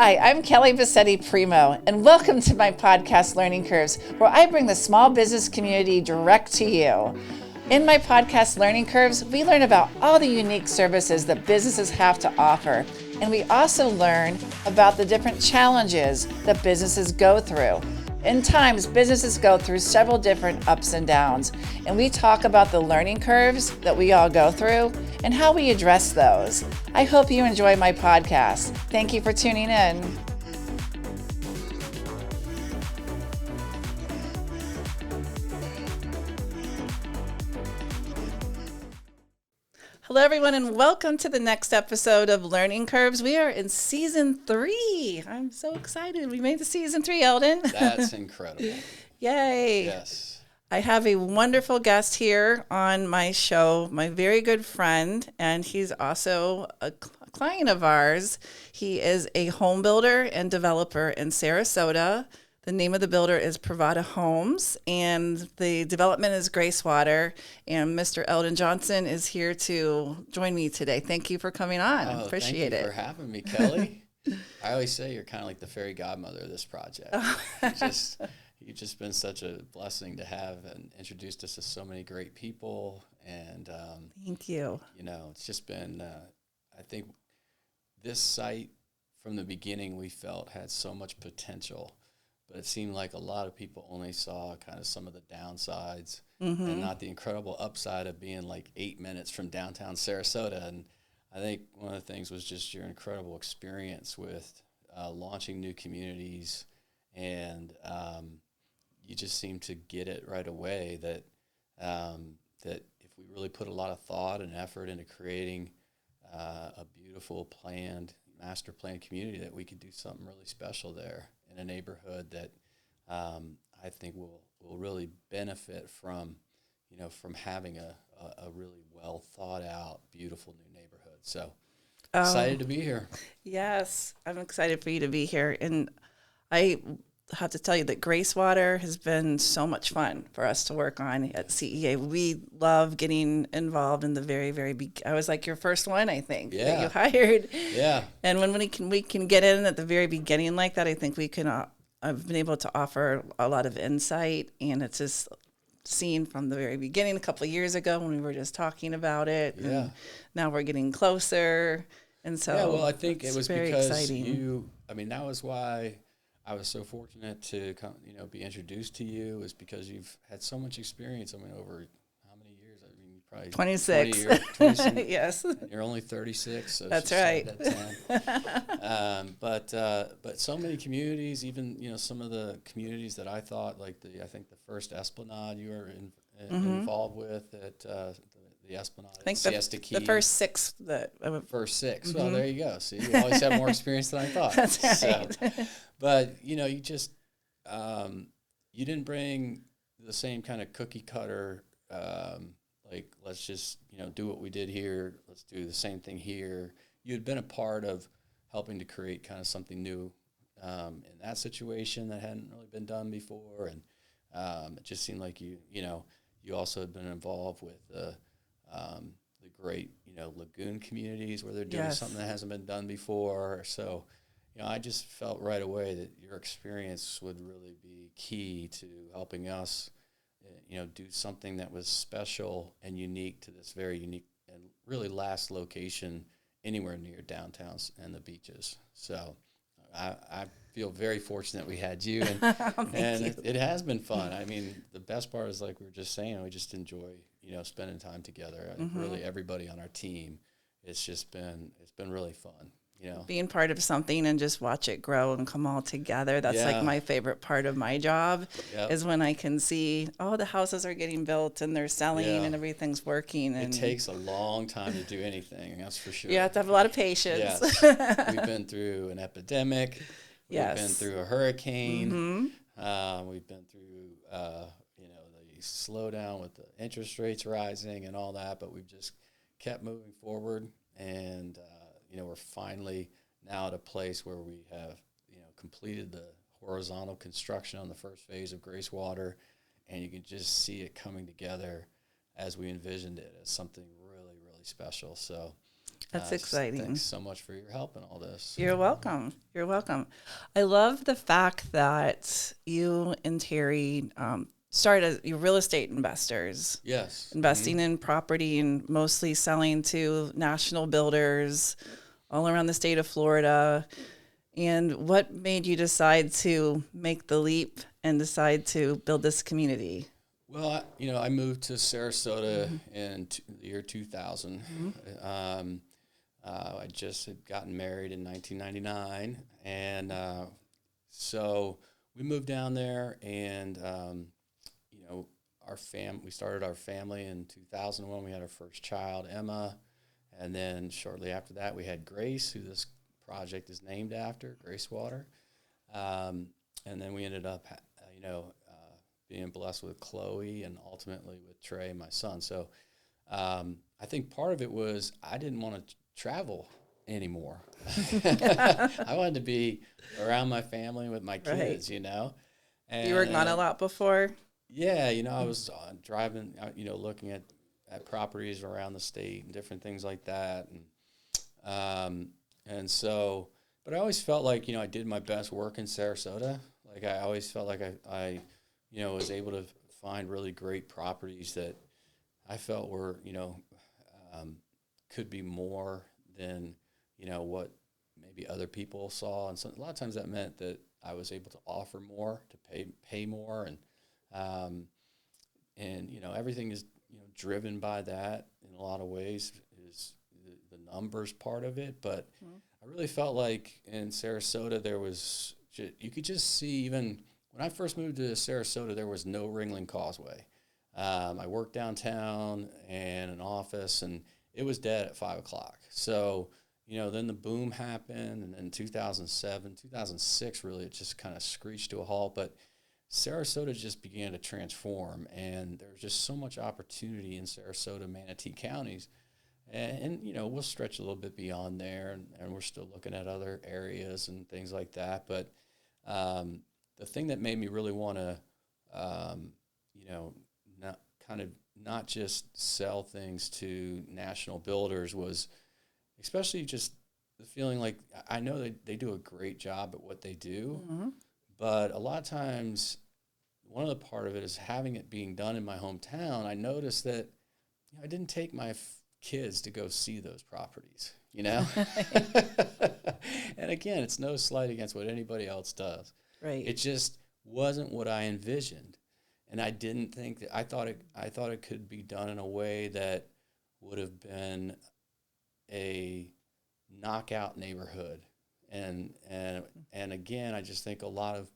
Hi, I'm Kelly Bassetti Primo, and welcome to my podcast, Learning Curves, where I bring the small business community direct to you. In my podcast, Learning Curves, we learn about all the unique services that businesses have to offer, and we also learn about the different challenges that businesses go through. In times, businesses go through several different ups and downs, and we talk about the learning curves that we all go through and how we address those. I hope you enjoy my podcast. Thank you for tuning in. Hello, everyone, and welcome to the next episode of Learning Curves. We are in season 3. I'm so excited. We made the season 3, Eldon. That's incredible. Yay. Yes. I have a wonderful guest here on my show, my very good friend, and he's also a client of ours. He is a home builder and developer in Sarasota. The name of the builder is Privada Homes, and the development is Gracewater. And Mr. Eldon Johnson is here to join me today. Thank you for coming on. Appreciate it. Thank you for having me, Kelly. I always say you're kind of like the fairy godmother of this project. You've just been such a blessing to have and introduced us to so many great people. And thank you. You know, it's just been, I think this site from the beginning we felt had so much potential. But it seemed like a lot of people only saw kind of some of the downsides and not the incredible upside of being like 8 minutes from downtown Sarasota. And I think one of the things was just your incredible experience with launching new communities. And you just seem to get it right away that that if we really put a lot of thought and effort into creating a beautiful master planned community, that we could do something really special there in a neighborhood that I think will really benefit from having a really well thought out, beautiful new neighborhood. So excited to be here. Yes, I'm excited for you to be here. And I have to tell you that Gracewater has been so much fun for us to work on at CEA. We love getting involved in the very, very I was like your first one, I think, that you hired. Yeah. And when we can get in at the very beginning like that, I think we can. I've been able to offer a lot of insight, and it's just seen from the very beginning a couple of years ago when we were just talking about it. Yeah. And now we're getting closer, and so well, I think it was because exciting. that was why I was so fortunate to be introduced to you, is because you've had so much experience. Over how many years? Probably 26. 26. Yes. You're only 36. So that's right. But so many communities, even some of the communities that I thought, like I think the first Esplanade you were involved with at the Esplanade. I think the first 6 first 6. Well, there you go. See, you always have more experience than I thought. That's right. So, but you just you didn't bring the same kind of cookie cutter. Like, let's just do what we did here. Let's do the same thing here. You had been a part of helping to create kind of something new in that situation that hadn't really been done before, and it just seemed like you also had been involved with the great lagoon communities where they're doing something that hasn't been done before. So I just felt right away that your experience would really be key to helping us do something that was special and unique to this very unique and really last location anywhere near downtowns and the beaches. So I feel very fortunate we had you, and it has been fun. The best part is, like we were just saying, we just enjoy spending time together. I think really everybody on our team, it's been really fun. Being part of something and just watch it grow and come all together. That's like my favorite part of my job is when I can see, the houses are getting built and they're selling and everything's working. And it takes a long time to do anything, that's for sure. You have to have a lot of patience. Yes. We've been through an epidemic. Yes. We've been through a hurricane. We've been through, the slowdown with the interest rates rising and all that, but we've just kept moving forward, and we're finally now at a place where we have, completed the horizontal construction on the first phase of Gracewater, and you can just see it coming together as we envisioned it as something really, really special. So That's exciting. Thanks so much for your help in all this. You're welcome. You're welcome. I love the fact that you and Terry started as you real estate investors. Yes. Investing in property and mostly selling to national builders all around the state of Florida. And what made you decide to make the leap and decide to build this community? Well, I moved to Sarasota in the year 2000. I just had gotten married in 1999, and so we moved down there, and we started our family in 2001. We had our first child, Emma, and then shortly after that, we had Grace, who this project is named after, Gracewater, and then we ended up, being blessed with Chloe and ultimately with Trey, my son. So I think part of it was I didn't want to travel anymore. I wanted to be around my family with my kids, And, you were gone a lot before? Yeah, I was driving, looking at properties around the state and different things like that. And so, but I always felt like, I did my best work in Sarasota. Like I always felt like I was able to find really great properties that I felt were, could be more than, what maybe other people saw. And so a lot of times that meant that I was able to offer more, to pay more. And everything is, driven by that in a lot of ways is the numbers part of it. But I really felt like in Sarasota, you could just see even when I first moved to Sarasota, there was no Ringling Causeway. I worked downtown and an office, and it was dead at 5 o'clock. So, then the boom happened, and then 2007, 2006, really, it just kind of screeched to a halt. But Sarasota just began to transform, and there's just so much opportunity in Sarasota, Manatee counties. And we'll stretch a little bit beyond there, and we're still looking at other areas and things like that. But the thing that made me really want to, not just sell things to national builders was especially just the feeling like I know they do a great job at what they do, but a lot of times one of the part of it is having it being done in my hometown. I noticed that I didn't take my kids to go see those properties, And again, it's no slight against what anybody else does. Right. It just wasn't what I envisioned. And I didn't think that I thought it could be done in a way that would have been a knockout neighborhood. And again, I just think a lot of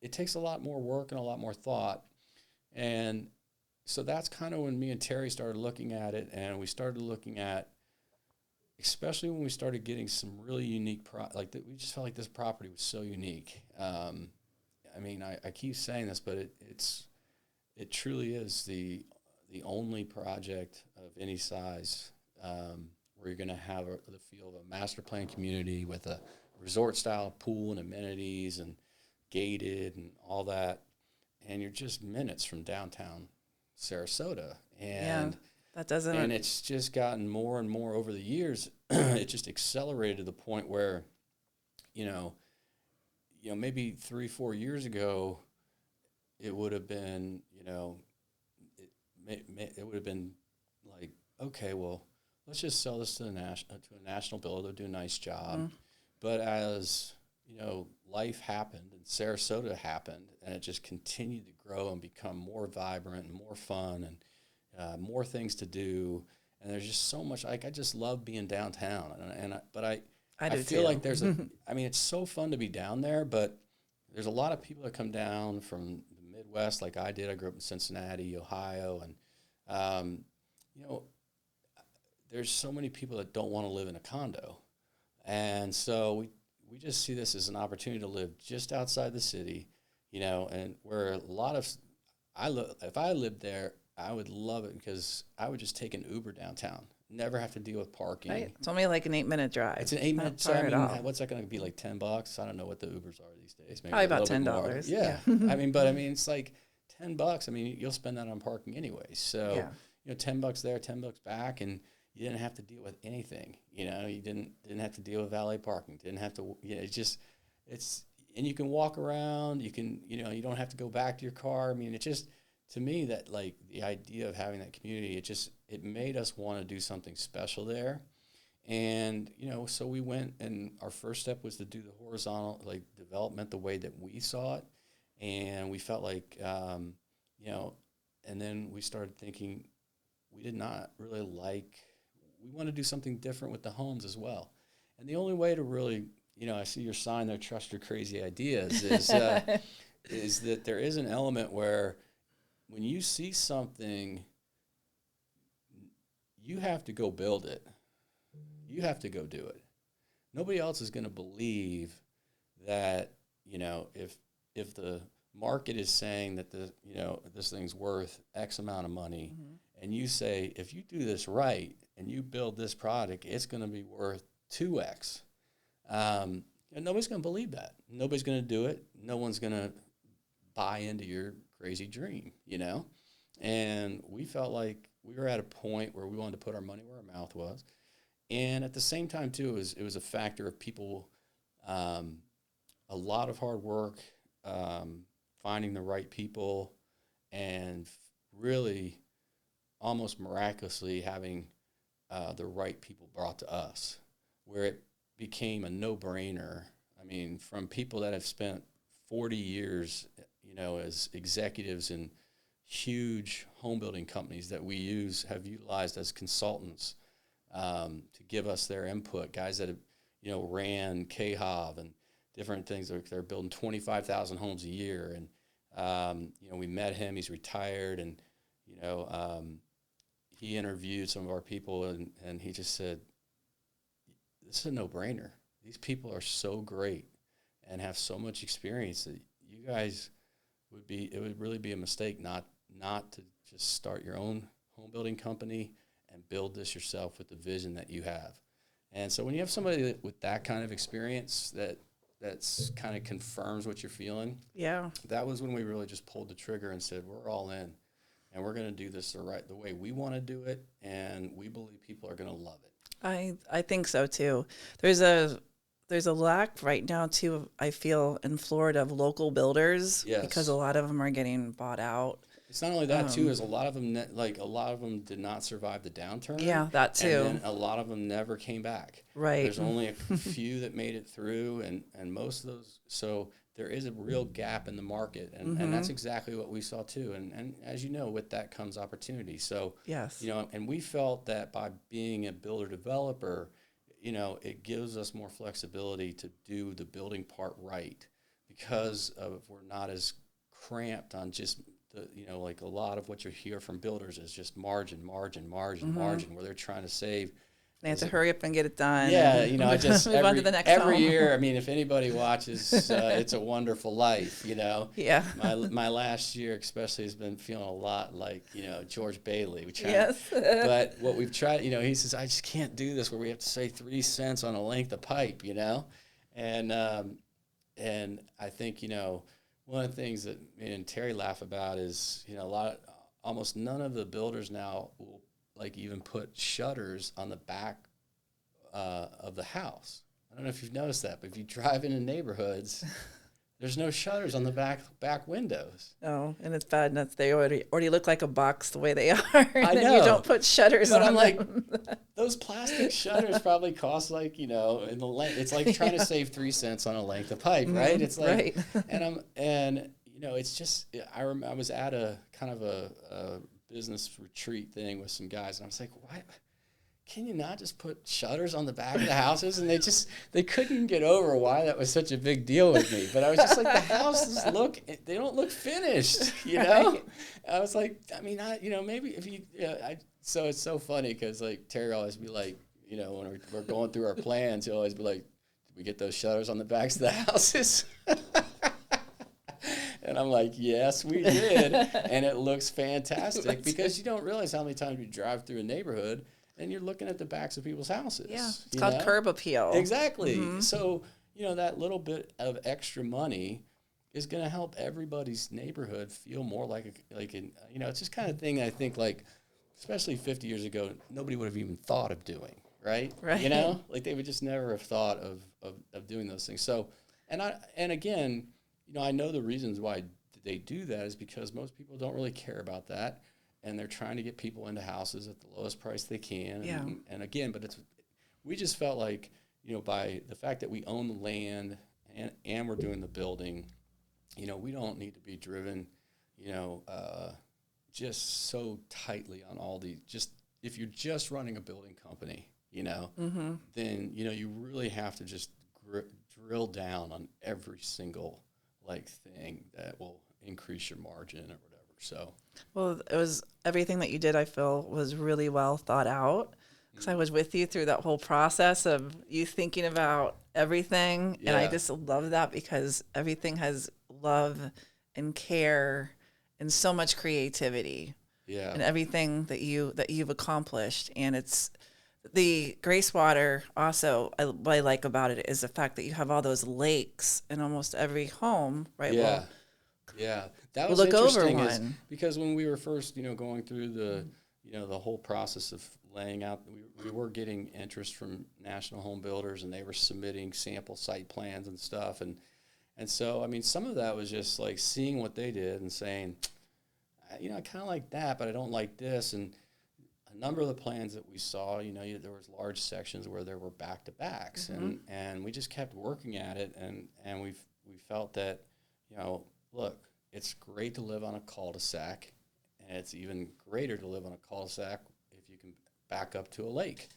it takes a lot more work and a lot more thought. And so that's kind of when me and Terry started looking at it, and we started looking at, especially when we started getting some really unique, we just felt like this property was so unique. I keep saying this, but it truly is the only project of any size where you're going to have the feel of a master plan community with a resort-style pool and amenities and gated and all that. And you're just minutes from downtown Sarasota. And that doesn't. And it's just gotten more and more over the years. It just accelerated to the point where, maybe 3-4 years ago, it would have been, it would have been like, okay, well, let's just sell this to a national builder. They'll do a nice job. But as life happened and Sarasota happened, and it just continued to grow and become more vibrant and more fun and more things to do. And there's just so much, I just love being downtown. I feel like there's it's so fun to be down there, but there's a lot of people that come down from the Midwest like I did. I grew up in Cincinnati, Ohio, and, there's so many people that don't want to live in a condo. And so we just see this as an opportunity to live just outside the city, and where a lot of, if I lived there, I would love it because I would just take an Uber downtown, never have to deal with parking. Right. It's only like an 8-minute drive. It's an 8-minute drive. What's that going to be, like $10? I don't know what the Ubers are these days. Maybe probably about $10. Yeah. It's like $10. You'll spend that on parking anyway. So, $10 there, $10 back, and you didn't have to deal with anything. You didn't have to deal with valet parking. Didn't have to. And you can walk around. You can, you don't have to go back to your car. I mean, it just, to me, that like the idea of having that community, it made us want to do something special there. And, so we went, and our first step was to do the horizontal, like, development the way that we saw it. And we felt like, and then we started thinking we did not really we want to do something different with the homes as well. And the only way to really, I see your sign there, trust your crazy ideas, is that there is an element where when you see something, you have to go build it. You have to go do it. Nobody else is going to believe that, if the market is saying that this thing's worth X amount of money, and you say, if you do this right and you build this product, it's going to be worth 2X. And nobody's going to believe that. Nobody's going to do it. No one's going to buy into your crazy dream, And we felt like we were at a point where we wanted to put our money where our mouth was. And at the same time, too, it was a factor of people, a lot of hard work, finding the right people, and really almost miraculously having the right people brought to us, where it became a no-brainer. I mean, from people that have spent 40 years, as executives in huge home building companies that we have utilized as consultants, to give us their input, guys that have, ran KHOV and different things. They're building 25,000 homes a year. And, we met him, he's retired, and, he interviewed some of our people, and he just said, this is a no-brainer. These people are so great and have so much experience that you guys it would really be a mistake not to just start your own home building company and build this yourself with the vision that you have. And so when you have somebody with that kind of experience that's kind of confirms what you're feeling, that was when we really just pulled the trigger and said, we're all in, and we're going to do this the way we want to do it, and we believe people are going to love it. I think so too. There's a lack right now too, I feel, in Florida, of local builders, because a lot of them are getting bought out. It's not only that too, is a lot of them did not survive the downturn. Yeah, that too. And then a lot of them never came back. Right. There's only a few that made it through, and most of those. So there is a real gap in the market, and that's exactly what we saw too. And as you know, with that comes opportunity. So yes, and we felt that by being a builder developer, it gives us more flexibility to do the building part right, because we're not as cramped on just like a lot of what you hear from builders is just margin, where they're trying to save. They have to hurry up and get it done. Yeah, I just move on to the next every home. year. I mean, if anybody watches It's a Wonderful Life, Yeah. My last year especially has been feeling a lot like George Bailey. Yes. But what we've tried, he says, I just can't do this where we have to say 3 cents on a length of pipe, and I think one of the things that me and Terry laugh about is almost none of the builders now will even put shutters on the back of the house. I don't know if you've noticed that, but if you drive into neighborhoods, there's no shutters on the back windows. Oh, and it's bad enough they already look like a box the way they are. I know. You don't put shutters on I'm like, them. those plastic shutters probably cost in the length. It's like trying to save 3 cents on a length of pipe, right? It's like, right. It's just, I was at a kind of a business retreat thing with some guys, and I was like, why can you not just put shutters on the back of the houses? And they couldn't get over why that was such a big deal with me. But I was just like, the houses they don't look finished, Right. I was like, I mean, maybe if you, so it's so funny because Terry always be like, when we're going through our plans, he'll always be like, did we get those shutters on the backs of the houses? And I'm like, yes, we did. And it looks fantastic because you don't realize how many times you drive through a neighborhood and you're looking at the backs of people's houses. Yeah, it's called curb appeal. Exactly. Mm-hmm. So, that little bit of extra money is going to help everybody's neighborhood feel more like it's just kind of thing I think especially 50 years ago, nobody would have even thought of doing, right? Right. You know, like they would just never have thought of doing those things. So, and again, you know, I know the reasons why they do that is because most people don't really care about that, and they're trying to get people into houses at the lowest price they can. Yeah. And again, but we just felt like, you know, by the fact that we own the land and we're doing the building, you know, we don't need to be driven, you know, just so tightly on all the, just if you're just running a building company, you know, then, you know, you really have to just drill down on every single like thing that will increase your margin or whatever. So, well, it was everything that you did, I feel, was really well thought out, because I was with you through that whole process of you thinking about everything. Yeah. And I just love that, because everything has love and care and so much creativity. Yeah. And everything that you've accomplished. And it's the Gracewater also, what I like about it is the fact that you have all those lakes in almost every home, right? Yeah. Well, yeah. That was we'll look over interesting one. because when we were first, you know, going through the, you know, the whole process of laying out, we were getting interest from national home builders, and they were submitting sample site plans and stuff. And so, I mean, some of that was just like seeing what they did and saying, you know, I kind of like that, but I don't like this. And a number of the plans that we saw, you know, there was large sections where there were back-to-backs, and we just kept working at it, and we felt that, you know, look, it's great to live on a cul-de-sac, and it's even greater to live on a cul-de-sac if you can back up to a lake.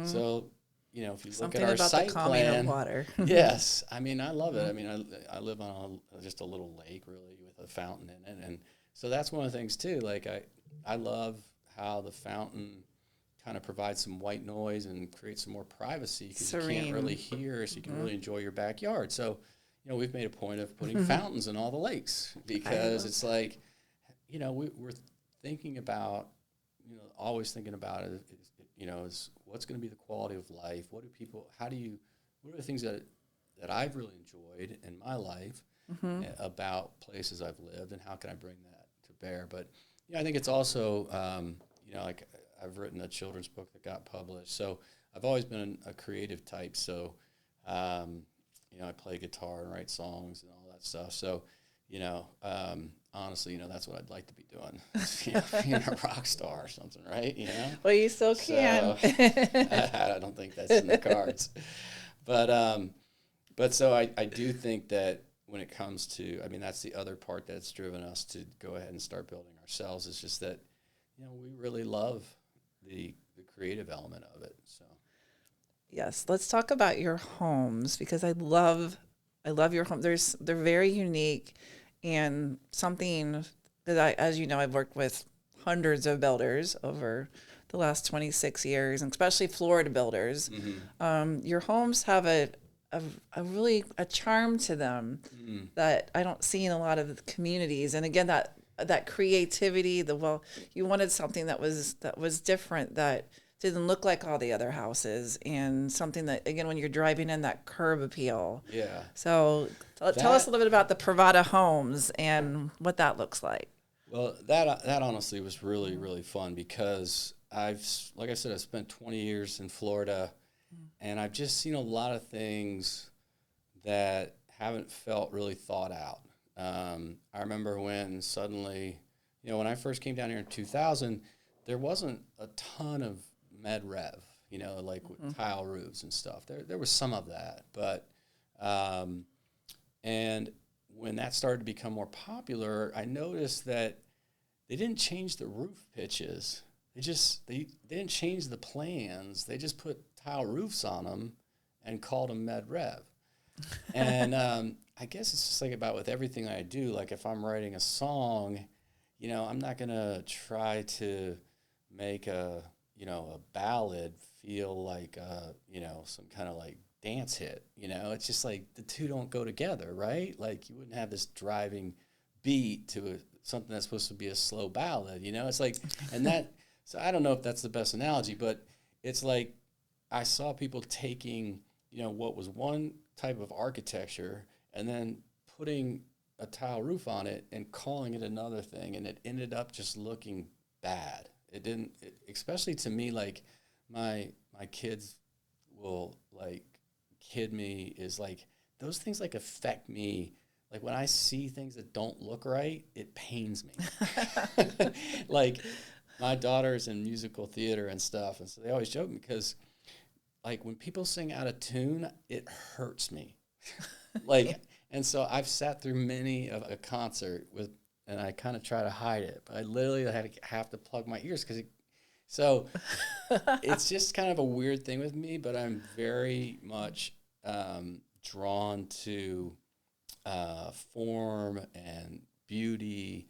So, you know, if you Something look at our about site the calming plan, of water. yes, I mean, I love it. I mean, I live on just a little lake, really, with a fountain in it, and so that's one of the things too. Like I love how the fountain kind of provides some white noise and creates some more privacy, because you can't really hear, so you can really enjoy your backyard. So, you know, we've made a point of putting fountains in all the lakes, because it's like, you know, we're thinking about, you know, always thinking about it, you know, is what's going to be the quality of life? What are the things that I've really enjoyed in my life about places I've lived, and how can I bring that to bear? But, you know, I think it's also, you know, like I've written a children's book that got published. So I've always been a creative type. So, you know, I play guitar and write songs and all that stuff. So, you know, honestly, you know, that's what I'd like to be doing, you know, being a rock star or something, right? You know? Well, you still can. So, I don't think that's in the cards. But so I do think that when it comes to, I mean, that's the other part that's driven us to go ahead and start building ourselves, is just that, you know, we really love the creative element of it. So. Yes, let's talk about your homes, because I love your home. They're very unique, and something that as you know, I've worked with hundreds of builders over the last 26 years, and especially Florida builders. Your homes have a really a charm to them that I don't see in a lot of communities. And again, that creativity, you wanted something that was different, that didn't look like all the other houses, and something that, again, when you're driving in, that curb appeal. Yeah. So tell us a little bit about the Privada homes and what that looks like. Well, that honestly was really, really fun, because like I said, I've spent 20 years in Florida, and I've just seen a lot of things that haven't felt really thought out. I remember when suddenly, you know, when I first came down here in 2000, there wasn't a ton of med rev, you know, like with tile roofs and stuff. There was some of that, but and when that started to become more popular, I noticed that they didn't change the roof pitches. They didn't change the plans. They just put tile roofs on them and called them med rev. And I guess it's just like about with everything I do. Like if I'm writing a song, you know, I'm not gonna try to make a ballad feel like you know, some kind of like dance hit. You know, it's just like the two don't go together, right? Like you wouldn't have this driving beat to something that's supposed to be a slow ballad. You know, it's like, and that. So I don't know if that's the best analogy, but it's like I saw people taking, you know, what was one type of architecture and then putting a tile roof on it and calling it another thing, and it ended up just looking bad. It didn't, especially to me, like my kids will like kid me is like, those things like affect me. Like when I see things that don't look right, it pains me. Like my daughter's in musical theater and stuff. And so they always joke because like when people sing out of tune, it hurts me. Like, and so I've sat through many of a concert and I kind of try to hide it, but I literally have to plug my ears so it's just kind of a weird thing with me, but I'm very much drawn to form and beauty.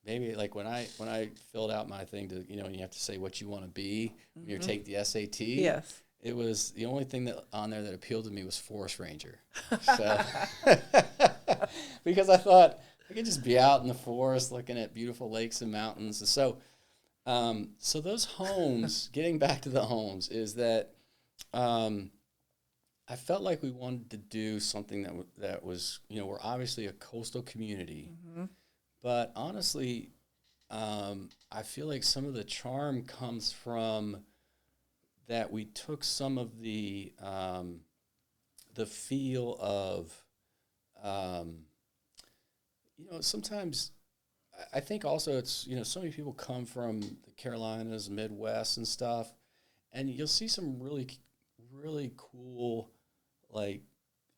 Maybe like when I filled out my thing to, and you have to say what you want to be when you take the SAT. Yes. It was the only thing that on there that appealed to me was forest ranger. So because I thought I could just be out in the forest looking at beautiful lakes and mountains. And so those homes, getting back to the homes, is that I felt like we wanted to do something that was, we're obviously a coastal community, but honestly, I feel like some of the charm comes from that we took some of the feel of, sometimes I think also it's, so many people come from the Carolinas, Midwest and stuff, and you'll see some really, really cool, like,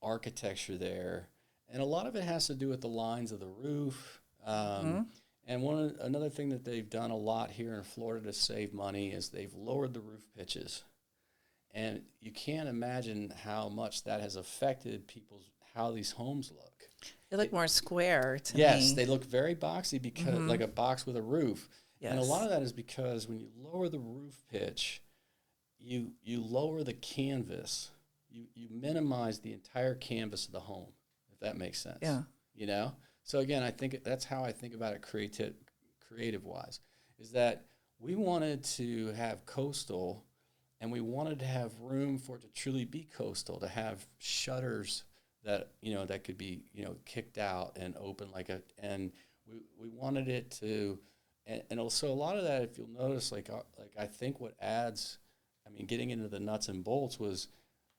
architecture there. And a lot of it has to do with the lines of the roof. And another thing that they've done a lot here in Florida to save money is they've lowered the roof pitches. And you can't imagine how much that has affected how these homes look. They look more square to me. Yes, they look very boxy because like a box with a roof. Yes. And a lot of that is because when you lower the roof pitch, you lower the canvas. You minimize the entire canvas of the home, if that makes sense. Yeah. So again, I think that's how I think about it creative-wise, is that we wanted to have coastal, and we wanted to have room for it to truly be coastal, to have shutters that, that could be, kicked out and open and we wanted it to, and also a lot of that, if you'll notice, I think what adds, getting into the nuts and bolts was,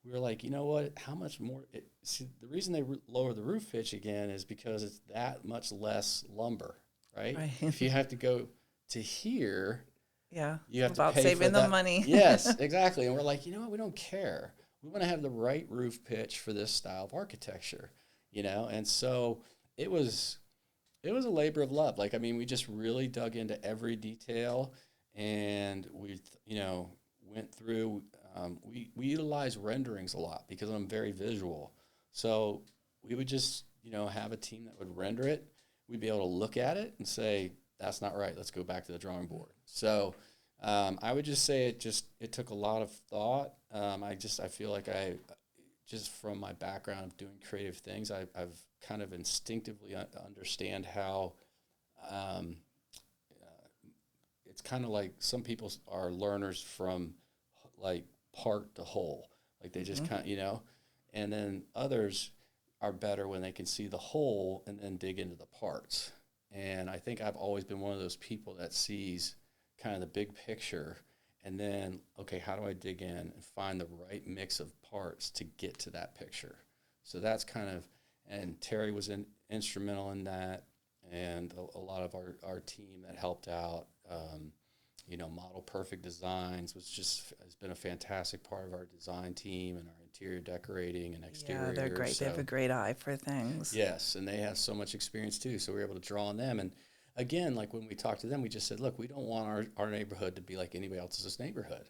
we were like, you know what, how much more, the reason they lower the roof pitch again is because it's that much less lumber, right? If you have to go to here, you have to pay saving for that. the money. Yes, exactly. And we're like, you know what, we don't care. We want to have the right roof pitch for this style of architecture, And so it was a labor of love. We just really dug into every detail, and we, went through. We utilize renderings a lot because I'm very visual. So we would just, have a team that would render it. We'd be able to look at it and say, that's not right. Let's go back to the drawing board. So I would just say it took a lot of thought. I feel like just from my background of doing creative things, I've kind of instinctively understand how it's kind of like some people are learners from like part to whole. Like they just kind of, and then others are better when they can see the whole and then dig into the parts. And I think I've always been one of those people that sees kind of the big picture and then, okay, how do I dig in and find the right mix of parts to get to that picture? So that's kind of, and Terry was instrumental in that, and a lot of our team that helped out, Model Perfect Designs has been a fantastic part of our design team and our interior decorating and exterior. Yeah, they're great. So, they have a great eye for things. Yes, and they have so much experience too, so we were able to draw on them. And again, like when we talked to them, we just said, look, we don't want our neighborhood to be like anybody else's neighborhood,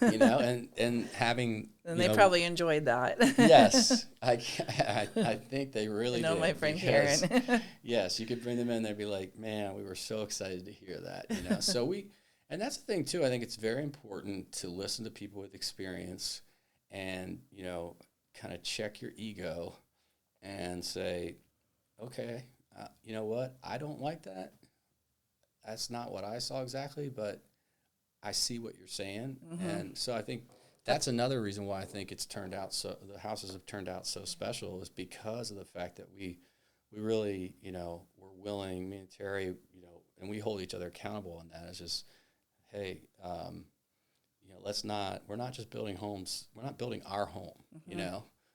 and having. And they probably enjoyed that. Yes, I think they really did. My friend Karen. Yes, you could bring them in, they'd be like, man, we were so excited to hear that, So and that's the thing too, I think it's very important to listen to people with experience and, kind of check your ego and say, okay, you know what, I don't like that. That's not what I saw exactly, but I see what you're saying. And so I think that's another reason why I think the houses have turned out so special is because of the fact that we really, were willing, me and Terry, and we hold each other accountable on that. It's just, hey, we're not just building homes. We're not building our home,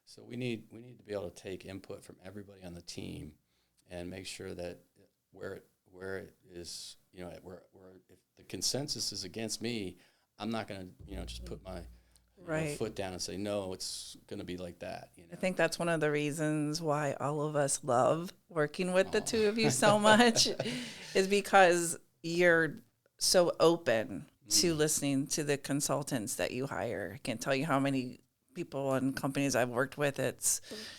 So we need to be able to take input from everybody on the team and make sure that where it is, where if the consensus is against me, I'm not going to, just put my foot down and say, no, it's going to be like that. I think that's one of the reasons why all of us love working with the two of you so much is because you're so open to listening to the consultants that you hire. I can't tell you how many people and companies I've worked with.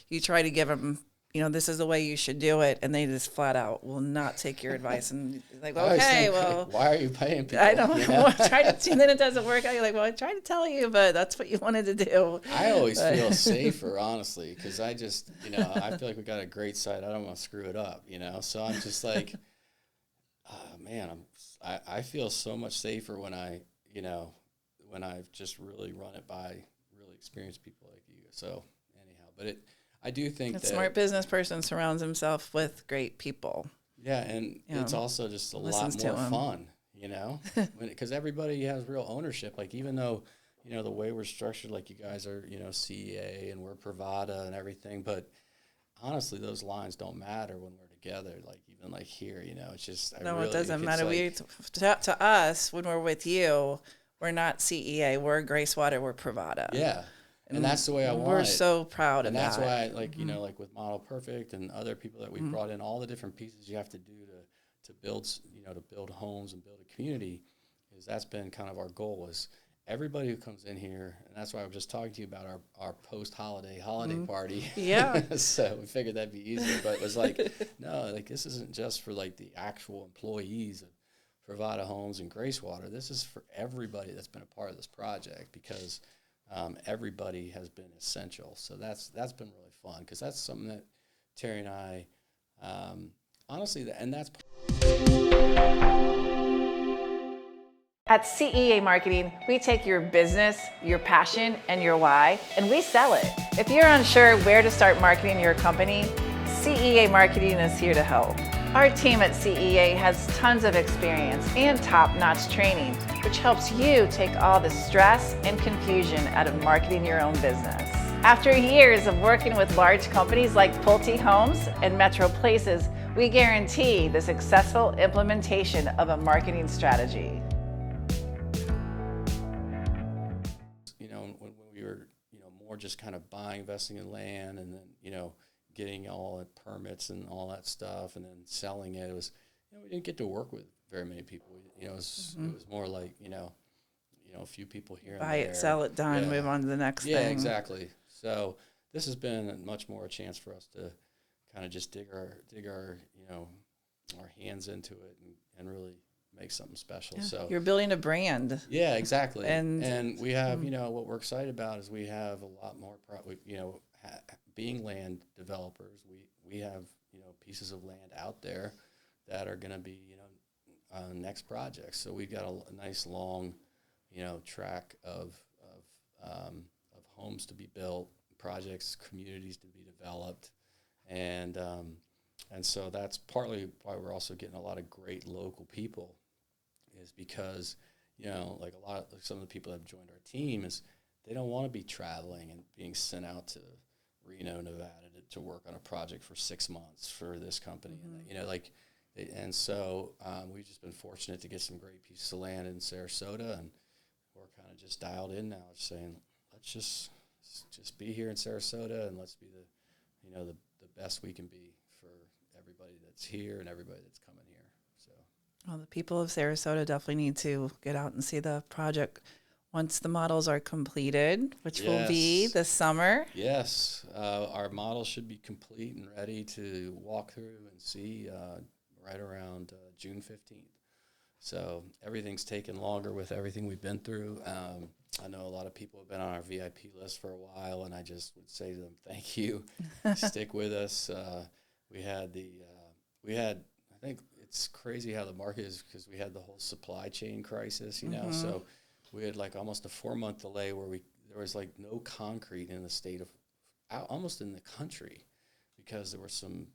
You try to give them, this is the way you should do it, and they just flat out will not take your advice. And like, okay, well, why are you paying people? I don't know. And then it doesn't work out. You're like, well, I tried to tell you, but that's what you wanted to do. I always feel safer, honestly, because I just, I feel like we got a great site. I don't want to screw it up, So I'm just like, oh, man, I feel so much safer when when I've just really run it by really experienced people like you. So anyhow, but I do think that smart business person surrounds himself with great people. Yeah, and it's also just a lot more fun, because everybody has real ownership. Like even though, the way we're structured, like you guys are, CEA and we're Privada and everything, but honestly, those lines don't matter when we're together. Like even like here, it's just it doesn't matter. To us, when we're with you, we're not CEA. We're Gracewater. We're Privada. Yeah. And that's the way I want it. We're so proud of that. And that's why, like with Model Perfect and other people that we brought in, all the different pieces you have to do to build, to build homes and build a community, is that's been kind of our goal is everybody who comes in here, and that's why I was just talking to you about our post-holiday party. Yeah. So we figured that'd be easier, but it was like, no, like this isn't just for like the actual employees of Privada Homes and Gracewater. This is for everybody that's been a part of this project because everybody has been essential. So that's been really fun because that's something that Terry and I, honestly, and that's. At CEA Marketing, we take your business, your passion, and your why, and we sell it. If you're unsure where to start marketing your company, CEA Marketing is here to help. Our team at CEA has tons of experience and top-notch training, which helps you take all the stress and confusion out of marketing your own business. After years of working with large companies like Pulte Homes and Metro Places, we guarantee the successful implementation of a marketing strategy. When we were, more just kind of buying, investing in land, and then, getting all the permits and all that stuff, and then selling it, was, we didn't get to work with very many people. It was more like, a few people here. Buy it, sell it, done, move on to the next thing. Yeah, exactly. So this has been much more a chance for us to kind of just dig our our hands into it and really make something special. Yeah. So you're building a brand. Yeah, exactly. And we have, what we're excited about is we have a lot more, being land developers, we have, pieces of land out there that are going to be, next projects. So we've got a nice long, track of homes to be built, projects, communities to be developed. And so that's partly why we're also getting a lot of great local people, is because, some of the people that have joined our team is they don't want to be traveling and being sent out to Reno, Nevada to work on a project for 6 months for this company. Mm-hmm. And so we've just been fortunate to get some great pieces of land in Sarasota, and we're kind of just dialed in now, saying, let's just be here in Sarasota, and let's be the best we can be for everybody that's here and everybody that's coming here. So, well, the people of Sarasota definitely need to get out and see the project once the models are completed, which will be this summer. Yes, our models should be complete and ready to walk through and see right around June 15th. So everything's taken longer with everything we've been through. I know a lot of people have been on our VIP list for a while, and I just would say to them, thank you. Stick with us. I think it's crazy how the market is, because we had the whole supply chain crisis, so we had like almost a 4-month delay where there was like no concrete in the state of, almost in the country, because there was some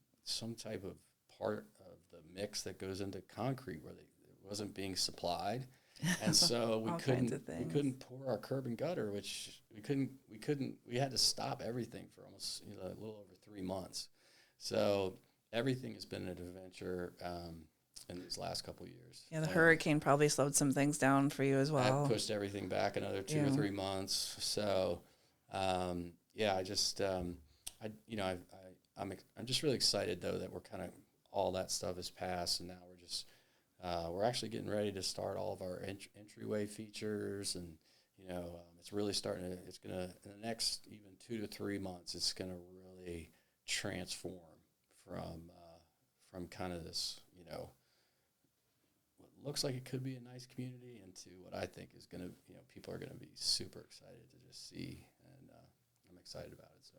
type of part of the mix that goes into concrete where it wasn't being supplied. And so we couldn't pour our curb and gutter, which we had to stop everything for almost a little over 3 months. So everything has been an adventure in these last couple of years. Yeah, the hurricane probably slowed some things down for you as well. That pushed everything back another 2 or 3 months. So I'm just really excited though that we're kind of all that stuff is passed, and now we're actually getting ready to start all of our entryway features, and it's really it's gonna, in the next even 2 to 3 months, it's gonna really transform from kind of this what looks like it could be a nice community into what I think is gonna people are gonna be super excited to just see, and I'm excited about it. So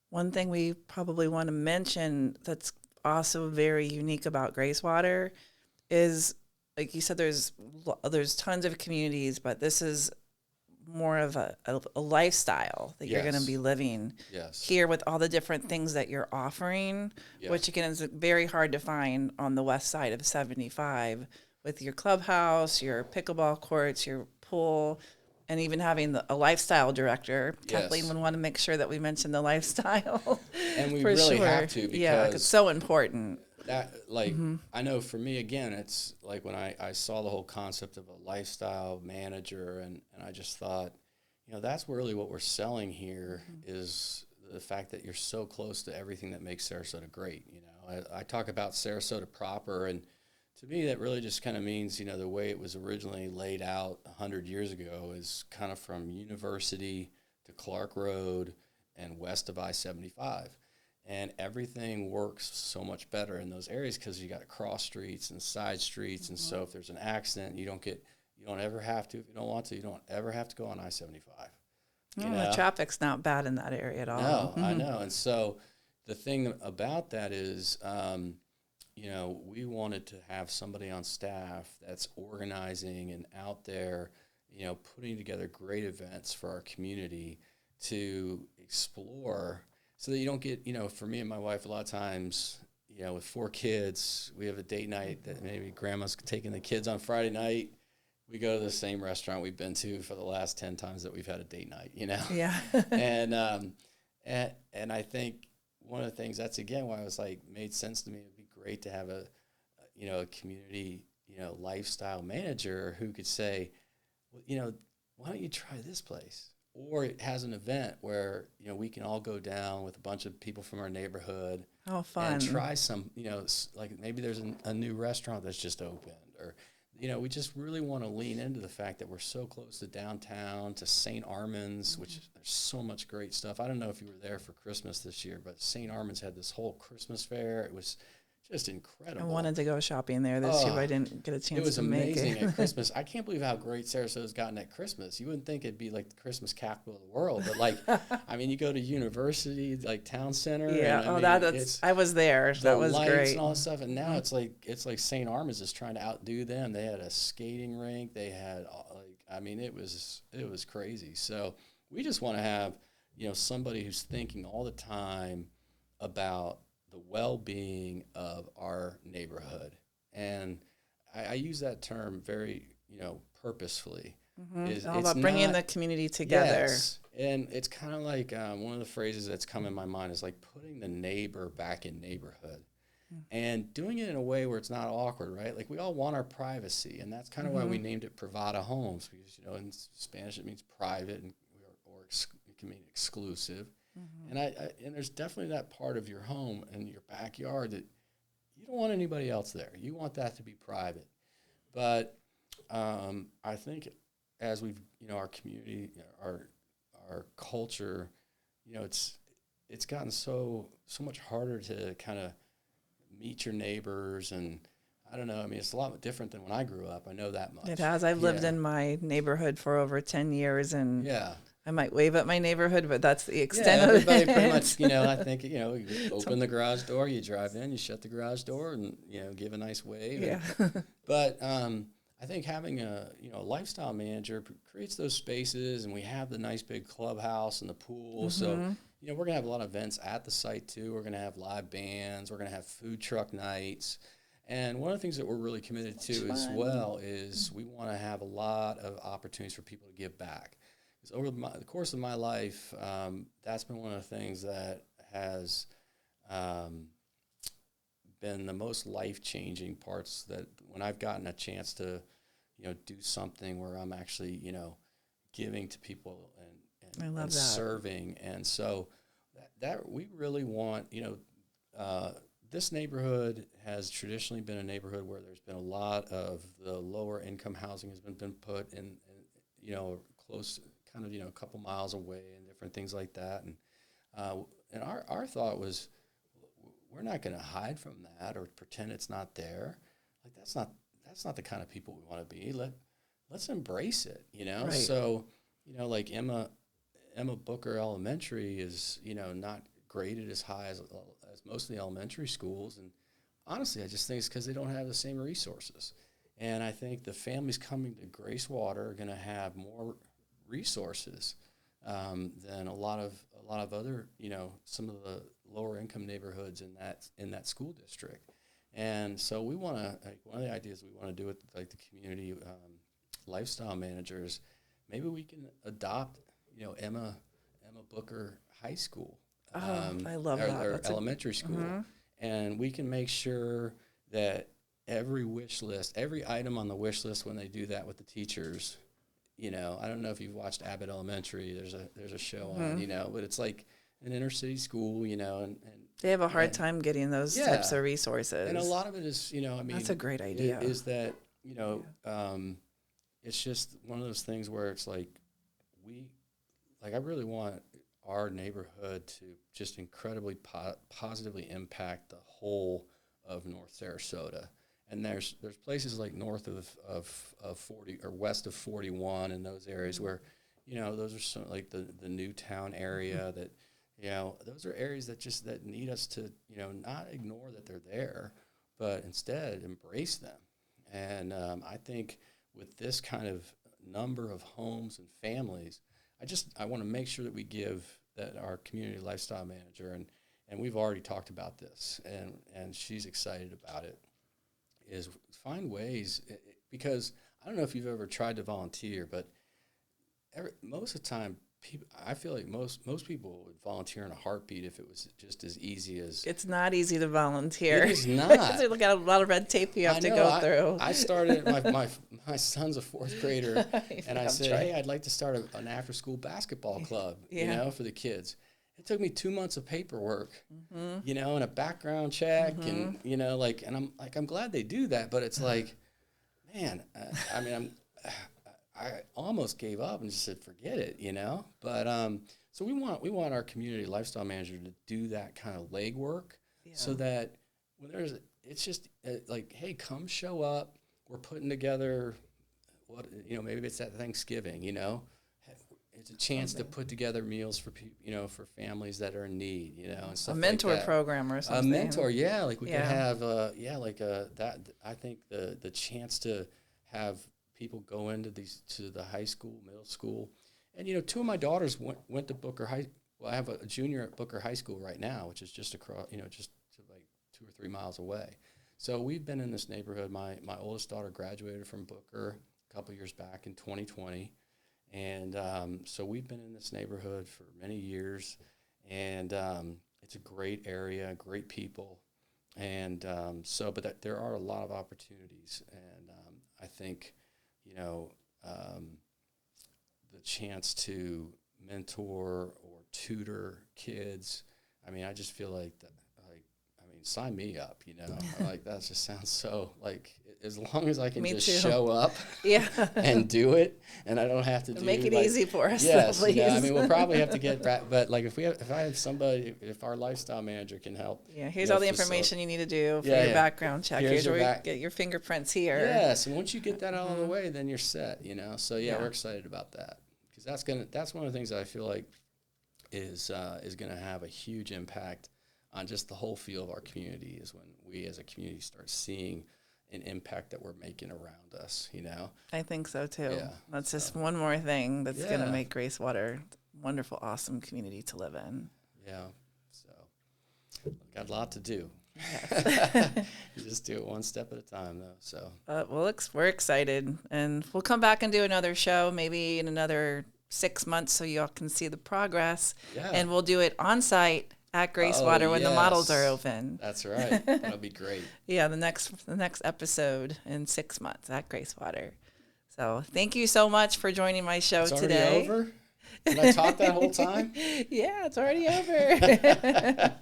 one thing we probably want to mention that's also very unique about Gracewater is, like you said, there's tons of communities, but this is more of a lifestyle that you're going to be living here with all the different things that you're offering, which again is very hard to find on the west side of 75 with your clubhouse, your pickleball courts, your pool, and even having a lifestyle director. Kathleen would want to make sure that we mention the lifestyle. And we really have to, because it's so important. That, I know for me, again, it's like when I saw the whole concept of a lifestyle manager, and I just thought, that's really what we're selling here is the fact that you're so close to everything that makes Sarasota great. I talk about Sarasota proper, and to me that really just kind of means, the way it was originally laid out 100 years ago is kind of from University to Clark Road and west of I-75. And everything works so much better in those areas because you got cross streets and side streets. And so if there's an accident, you don't ever have to, if you don't want to, you don't ever have to go on I-75. The traffic's not bad in that area at all. No, I know. And so the thing about that is, we wanted to have somebody on staff that's organizing and out there, putting together great events for our community to explore, so that you don't get, for me and my wife, a lot of times, with 4 kids, we have a date night that maybe grandma's taking the kids on Friday night. We go to the same restaurant we've been to for the last 10 times that we've had a date night, Yeah. and I think one of the things, that's again why I was like, made sense to me. It'd be great to have a community, lifestyle manager who could say, well, why don't you try this place? Or it has an event where, we can all go down with a bunch of people from our neighborhood. Oh, fun. And try some, like maybe there's a new restaurant that's just opened. Or, we just really want to lean into the fact that we're so close to downtown, to St. Armand's, which there's so much great stuff. I don't know if you were there for Christmas this year, but St. Armand's had this whole Christmas fair. It was just incredible. I wanted to go shopping there this year, but I didn't get a chance to make it. It was amazing at Christmas. I can't believe how great Sarasota's gotten at Christmas. You wouldn't think it'd be like the Christmas capital of the world, but you go to University, like Town Center. Yeah, and, I was there. That was great. And all that stuff, and now it's like St. Armand's is trying to outdo them. They had a skating rink. They had it was crazy. So we just want to have somebody who's thinking all the time about the well-being of our neighborhood. And I use that term very, purposefully. It's all about bringing the community together. Yes. And it's kind of like one of the phrases that's come in my mind is like putting the neighbor back in neighborhood and doing it in a way where it's not awkward, right? Like we all want our privacy, and that's kind of why we named it Privada homes, because, in Spanish it means private, and or it can mean exclusive. And and there's definitely that part of your home and your backyard that you don't want anybody else there. You want that to be private. But I think as we've, our community, our culture, it's gotten so much harder to kind of meet your neighbors, and I don't know. It's a lot different than when I grew up. I know that much. It has. I've lived in my neighborhood for over 10 years, and I might wave at my neighborhood, but that's the extent of it. Everybody pretty much, I think, you open the garage door, you drive in, you shut the garage door, and, give a nice wave. Yeah. But I think having a lifestyle manager creates those spaces, and we have the nice big clubhouse and the pool. So, we're going to have a lot of events at the site, too. We're going to have live bands. We're going to have food truck nights. And one of the things that we're really committed to as well is we want to have a lot of opportunities for people to give back. Because over the course of my life, that's been one of the things that has been the most life-changing parts, that when I've gotten a chance to, do something where I'm actually, giving to people and serving. And so that we really want, this neighborhood has traditionally been a neighborhood where there's been a lot of the lower income housing has been put in close, kind of, a couple miles away and different things like that. And our thought was, we're not going to hide from that or pretend it's not there. Like, that's not the kind of people we want to be. Let's embrace it, Right. So, like Emma Booker Elementary is, not graded as high as most of the elementary schools. And honestly, I just think it's because they don't have the same resources. And I think the families coming to Gracewater are going to have more resources than a lot of other, some of the lower income neighborhoods in that school district. And so we want to, like, one of the ideas we want to do with, like, the community lifestyle managers, maybe we can adopt, Emma Booker High School. I love that. Or elementary school. Mm-hmm. And we can make sure that every wish list, every item on the wish list when they do that with the teachers, I don't know if you've watched Abbott Elementary, there's a show mm-hmm. on, but it's like an inner city school, and they have a hard time getting those types of resources. And a lot of it is, that's a great idea. Is that, it's just one of those things where it's like, I really want our neighborhood to just incredibly positively impact the whole of North Sarasota. And there's places like north of 40 or west of 41 and those areas mm-hmm. where, those are some, like the Newtown area mm-hmm. that, those are areas that need us to, not ignore that they're there, but instead embrace them. And I think with this kind of number of homes and families, I want to make sure that we give that our community lifestyle manager, and we've already talked about this, and she's excited about it, is find ways, because I don't know if you've ever tried to volunteer, but most of the time, I feel like most people would volunteer in a heartbeat if it was just as easy as... It's not easy to volunteer. It is not. There's a lot of red tape you have to go through. I started, my son's a fourth grader, and I said, hey, I'd like to start an after-school basketball club, for the kids. It took me 2 months of paperwork, mm-hmm. And a background check, mm-hmm. and I'm glad they do that, but it's like, man, I almost gave up and just said, forget it, But so we want our community lifestyle manager to do that kind of legwork, so that when it's just like, hey, come show up. We're putting together maybe it's at Thanksgiving, it's a chance to put together meals for people, for families that are in need, and stuff. A mentor like that. Program or something. A mentor, like we could have, that. I think the chance to have people go into to the high school, middle school, and two of my daughters went to Booker High. Well, I have a junior at Booker High School right now, which is just across, just like 2 or 3 miles away. So we've been in this neighborhood. My oldest daughter graduated from Booker a couple years back in 2020, and so we've been in this neighborhood for many years, and it's a great area, great people, and but there are a lot of opportunities, and I think. The chance to mentor or tutor kids. I just feel like that. Sign me up. That just sounds so like. As long as I can show up, and do it, and I don't have to make it easy for us. Yes, please. We'll probably have to get back. But like if our lifestyle manager can help. Yeah, here's all the information you need to do for your background check. Here's where you get your fingerprints here. Yes, and once you get that out of the way, then you're set. So we're excited about that, because that's one of the things that I feel like is gonna have a huge impact on just the whole feel of our community, is when we as a community start seeing an impact that we're making around us, I think so too. Yeah, that's just one more thing that's going to make Gracewater a wonderful, awesome community to live in. Yeah. So got a lot to do. You just do it one step at a time, though. So, well, we're excited, and we'll come back and do another show, maybe in another 6 months, so y'all can see the progress. Yeah. And we'll do it on site at Gracewater when the models are open. That's right. That'll be great. Yeah, the next episode in 6 months at Gracewater. So thank you so much for joining my show today. It's already over? Did I talk that whole time? Yeah, it's already over.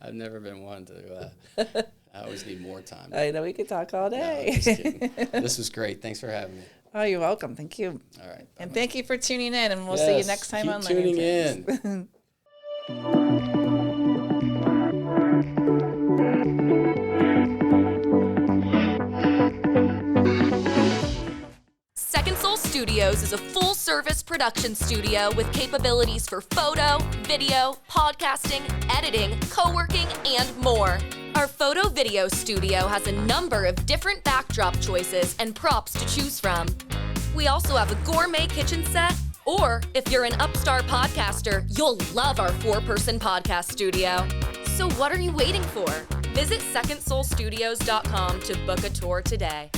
I've never been one to. I always need more time. I know we could talk all day. No, just kidding. This was great. Thanks for having me. Oh, you're welcome. Thank you. All right. And thank you for tuning in, and we'll see you next time on Learning Keep tuning Tips. in. Second Soul Studios is a full-service production studio with capabilities for photo, video, podcasting, editing, co-working, and more. Our photo-video studio has a number of different backdrop choices and props to choose from. We also have a gourmet kitchen set, or if you're an upstart podcaster, you'll love our 4-person podcast studio. So what are you waiting for? Visit secondsoulstudios.com to book a tour today.